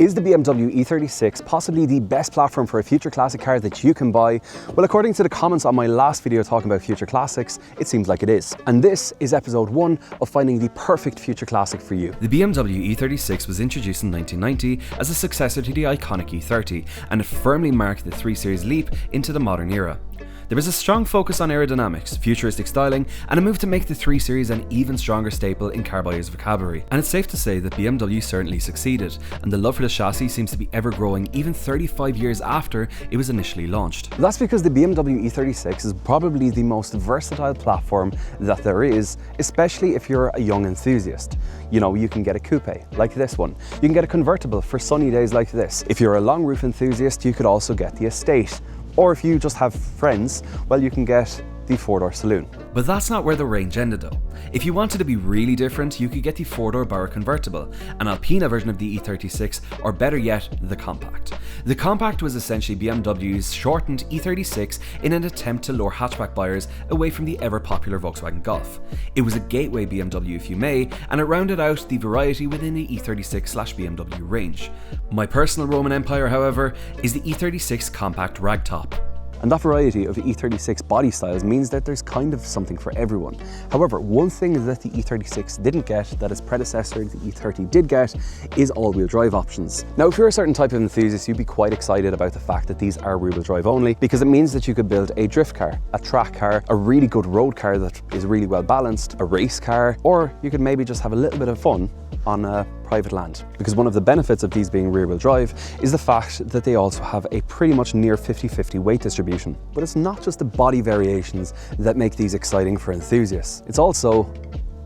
Is the BMW E36 possibly the best platform for a future classic car that you can buy? Well, according to the comments on my last video talking about future classics, it seems like it is. And this is episode 1 of finding the perfect future classic for you. The BMW E36 was introduced in 1990 as a successor to the iconic E30, and it firmly marked the 3 Series leap into the modern era. There was a strong focus on aerodynamics, futuristic styling, and a move to make the 3 Series an even stronger staple in car buyers' vocabulary. And it's safe to say that BMW certainly succeeded, and the love for the chassis seems to be ever growing even 35 years after it was initially launched. That's because the BMW E36 is probably the most versatile platform that there is, especially if you're a young enthusiast. You know, you can get a coupe like this one. You can get a convertible for sunny days like this. If you're a long roof enthusiast, you could also get the Estate. Or if you just have friends, well, you can get the 4-door saloon. But that's not where the range ended though. If you wanted to be really different, you could get the 4-door Bauer convertible, an Alpina version of the E36, or better yet, the Compact. The Compact was essentially BMW's shortened E36 in an attempt to lure hatchback buyers away from the ever-popular Volkswagen Golf. It was a gateway BMW, if you may, and it rounded out the variety within the E36/BMW range. My personal Roman empire, however, is the E36 Compact Ragtop. And that variety of E36 body styles means that there's kind of something for everyone. However, one thing that the E36 didn't get that its predecessor, the E30, did get is all-wheel drive options. Now, if you're a certain type of enthusiast, you'd be quite excited about the fact that these are rear-wheel drive only, because it means that you could build a drift car, a track car, a really good road car that is really well balanced, a race car, or you could maybe just have a little bit of fun on private land. Because one of the benefits of these being rear-wheel drive is the fact that they also have a pretty much near 50-50 weight distribution. But it's not just the body variations that make these exciting for enthusiasts, it's also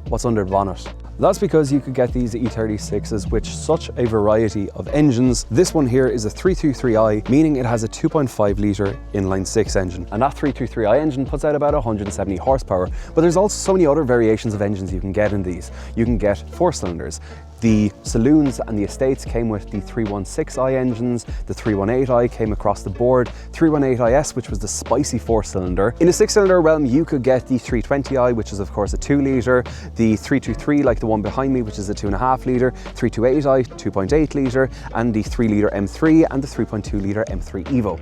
what's under the bonnet. That's because you could get these E36s with such a variety of engines. This one here is a 323i, meaning it has a 2.5 litre inline-6 engine. And that 323i engine puts out about 170 horsepower. But there's also so many other variations of engines you can get in these. You can get 4 cylinders. The saloons and the Estates came with the 316i engines, the 318i came across the board, 318is, which was the spicy 4-cylinder. In a 6-cylinder realm, you could get the 320i, which is of course a 2 litre, the 323 like the one behind me, which is a 2.5 litre, 328i, 2.8 litre, and the 3 litre M3 and the 3.2 litre M3 Evo.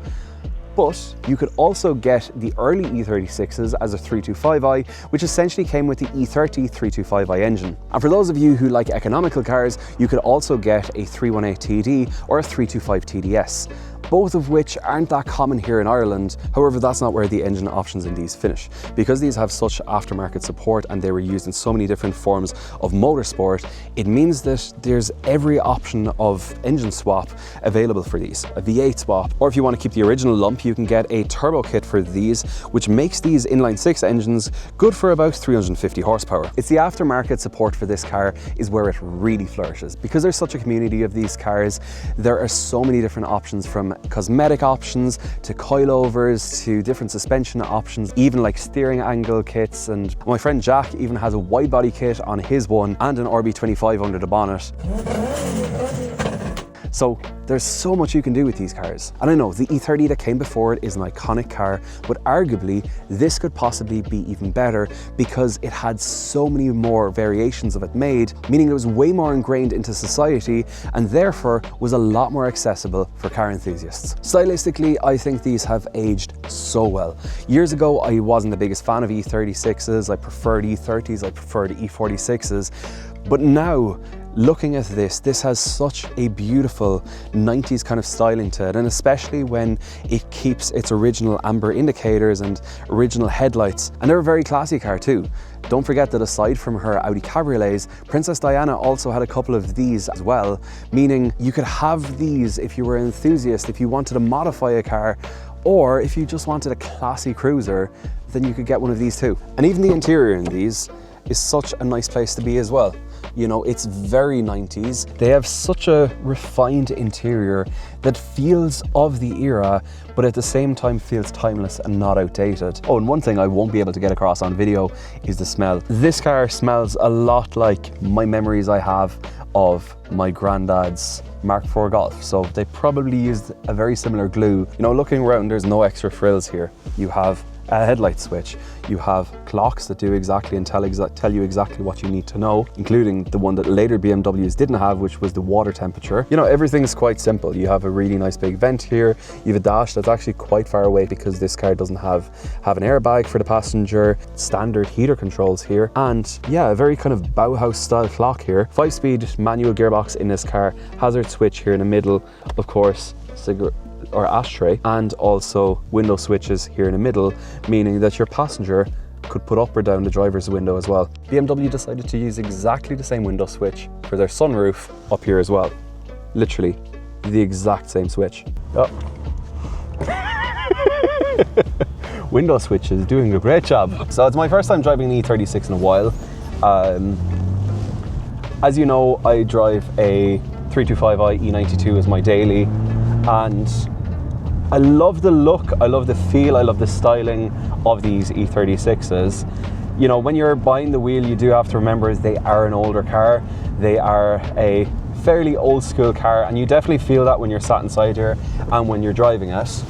But you could also get the early E36s as a 325i, which essentially came with the E30 325i engine. And for those of you who like economical cars, you could also get a 318 TD or a 325 TDS. Both of which aren't that common here in Ireland. However, that's not where the engine options in these finish. Because these have such aftermarket support and they were used in so many different forms of motorsport, it means that there's every option of engine swap available for these. A V8 swap, or if you want to keep the original lump, you can get a turbo kit for these, which makes these inline-6 engines good for about 350 horsepower. It's the aftermarket support for this car is where it really flourishes. Because there's such a community of these cars, there are so many different options, from cosmetic options to coilovers to different suspension options, even like steering angle kits. And my friend Jack even has a wide body kit on his one and an RB25 under the bonnet. So there's so much you can do with these cars. And I know the E30 that came before it is an iconic car, but arguably this could possibly be even better because it had so many more variations of it made, meaning it was way more ingrained into society and therefore was a lot more accessible for car enthusiasts. Stylistically, I think these have aged so well. Years ago, I wasn't the biggest fan of E36s. I preferred E30s, I preferred E46s. But now, looking at this has such a beautiful 90s kind of styling to it, and especially when it keeps its original amber indicators and original headlights. And they're a very classy car too. Don't forget that aside from her Audi cabriolets, Princess Diana also had a couple of these as well, meaning you could have these if you were an enthusiast, if you wanted to modify a car, or if you just wanted a classy cruiser, then you could get one of these too. And even the interior in these is such a nice place to be as well. You know, it's very 90s. They have such a refined interior that feels of the era, but at the same time feels timeless and not outdated. Oh, and one thing I won't be able to get across on video is the smell. This car smells a lot like my memories I have of my granddad's Mark IV Golf. So they probably used a very similar glue. You know, looking around, there's no extra frills here. You have a headlight switch. You have clocks that do exactly and tell you exactly what you need to know, including the one that later BMWs didn't have, which was the water temperature. You know, everything's quite simple. You have a really nice big vent here. You have a dash that's actually quite far away because this car doesn't have an airbag for the passenger. Standard heater controls here, and yeah, a very kind of Bauhaus style clock here. 5-speed manual gearbox in this car. Hazard switch here in the middle, of course, cigarette or ashtray, and also window switches here in the middle, meaning that your passenger could put up or down the driver's window as well. BMW decided to use exactly the same window switch for their sunroof up here as well. Literally the exact same switch. Oh. Window switch is doing a great job. So it's my first time driving an E36 in a while. As you know, I drive a 325i E92 as my daily, and I love the look, I love the feel, I love the styling of these E36s. You know, when you're buying the wheel, you do have to remember they are an older car. They are a fairly old school car, and you definitely feel that when you're sat inside here and when you're driving it.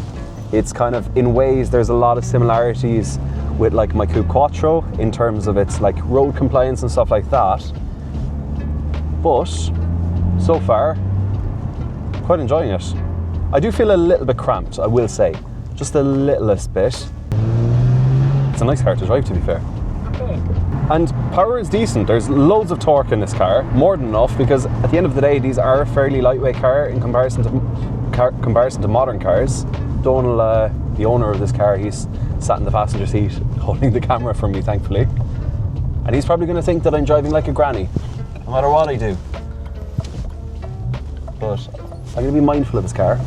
It's kind of, in ways, there's a lot of similarities with like my Coupe Quattro in terms of its like road compliance and stuff like that. But so far, quite enjoying it. I do feel a little bit cramped, I will say, just the littlest bit. It's a nice car to drive, to be fair. And power is decent. There's loads of torque in this car, more than enough, because at the end of the day, these are a fairly lightweight car in comparison to modern cars. Donal, the owner of this car, he's sat in the passenger seat holding the camera for me, thankfully. And he's probably going to think that I'm driving like a granny, no matter what I do. But I'm going to be mindful of this car.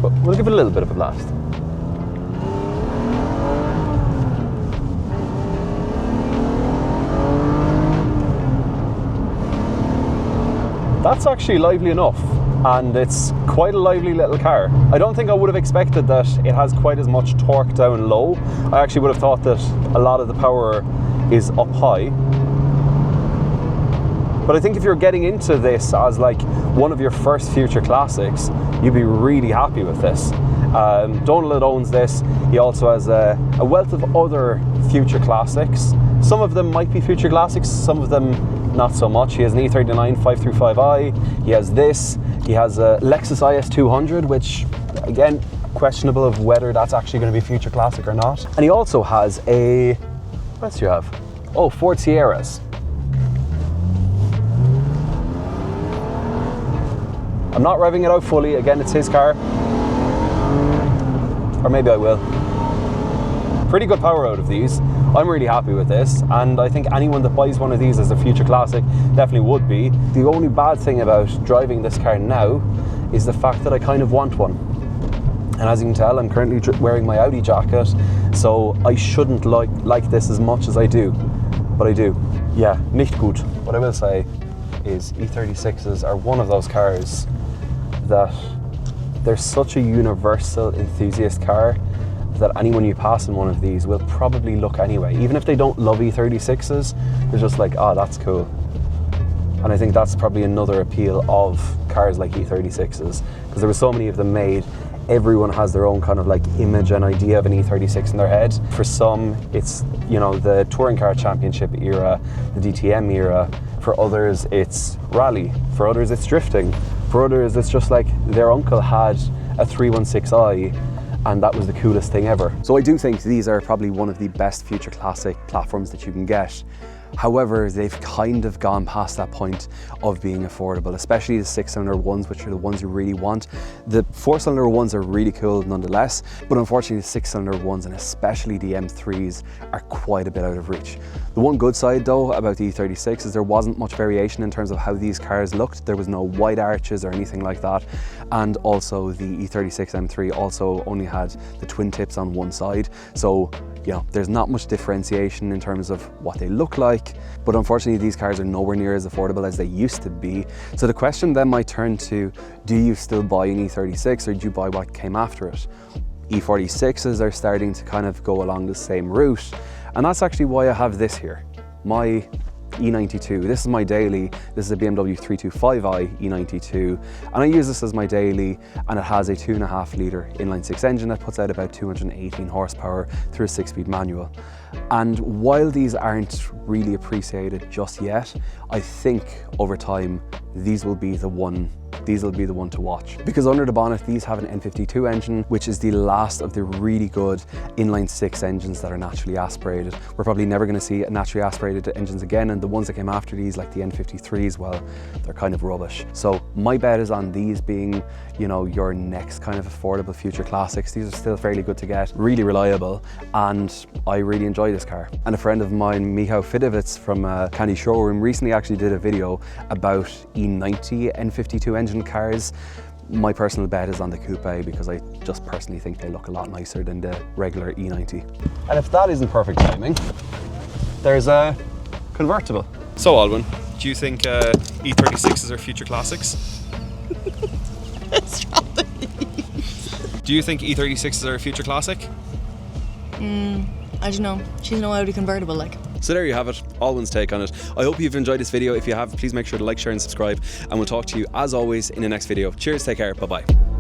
But we'll give it a little bit of a blast. That's actually lively enough, and it's quite a lively little car. I don't think I would have expected that it has quite as much torque down low. I actually would have thought that a lot of the power is up high. But I think if you're getting into this as like one of your first future classics, you'd be really happy with this. Donal owns this. He also has a wealth of other future classics. Some of them might be future classics, some of them not so much. He has an E39 535i, he has this, he has a Lexus IS200, which again, questionable of whether that's actually going to be a future classic or not. And he also has a, what else do you have? Oh, Ford Sierras. I'm not revving it out fully, again it's his car. Or maybe I will. Pretty good power out of these. I'm really happy with this, and I think anyone that buys one of these as a future classic definitely would be. The only bad thing about driving this car now is the fact that I kind of want one. And as you can tell, I'm currently wearing my Audi jacket, so I shouldn't like this as much as I do, but I do. Yeah, nicht gut. What I will say is E36s are one of those cars that they're such a universal enthusiast car that anyone you pass in one of these will probably look anyway. Even if they don't love E36s, they're just like, oh, that's cool. And I think that's probably another appeal of cars like E36s, because there were so many of them made. Everyone has their own kind of like image and idea of an E36 in their head. For some, it's, you know, the touring car championship era, the DTM era. For others, it's rally. For others, it's drifting. For others, it's just like their uncle had a 316i and that was the coolest thing ever. So I do think these are probably one of the best future classic platforms that you can get. However, they've kind of gone past that point of being affordable, especially the 6-cylinder ones, which are the ones you really want. The 4-cylinder ones are really cool nonetheless, but unfortunately the 6-cylinder ones, and especially the M3s, are quite a bit out of reach. The one good side though about the E36 is there wasn't much variation in terms of how these cars looked. There was no wide arches or anything like that. And also the E36 M3 also only had the twin tips on one side. So, you know, there's not much differentiation in terms of what they look like, but unfortunately these cars are nowhere near as affordable as they used to be. So the question then might turn to, do you still buy an E36 or do you buy what came after it? E46s are starting to kind of go along the same route, and that's actually why I have this here. My E92. This is my daily. This is a BMW 325i E92, and I use this as my daily, and it has a 2.5 litre inline-six engine that puts out about 218 horsepower through a 6-speed manual. And while these aren't really appreciated just yet, I think over time these will be the one to watch, because under the bonnet these have an N52 engine, which is the last of the really good inline-six engines that are naturally aspirated. We're probably never going to see naturally aspirated engines again, and the ones that came after these, like the N53s, well, they're kind of rubbish. So my bet is on these being, you know, your next kind of affordable future classics. These are still fairly good to get, really reliable, and I really enjoy this car. And a friend of mine, Michał Fidowitz from Candy Showroom, recently actually did a video about E90 N52 engine cars. My personal bet is on the coupe, because I just personally think they look a lot nicer than the regular E90. And if that isn't perfect timing, there's a convertible. So Alwyn, do you think E36s are future classics? Do you think E36s are a future classic? I don't know. She's no Audi convertible, like. So there you have it, Alwyn's take on it. I hope you've enjoyed this video. If you have, please make sure to like, share and subscribe, and we'll talk to you as always in the next video. Cheers, take care, bye bye.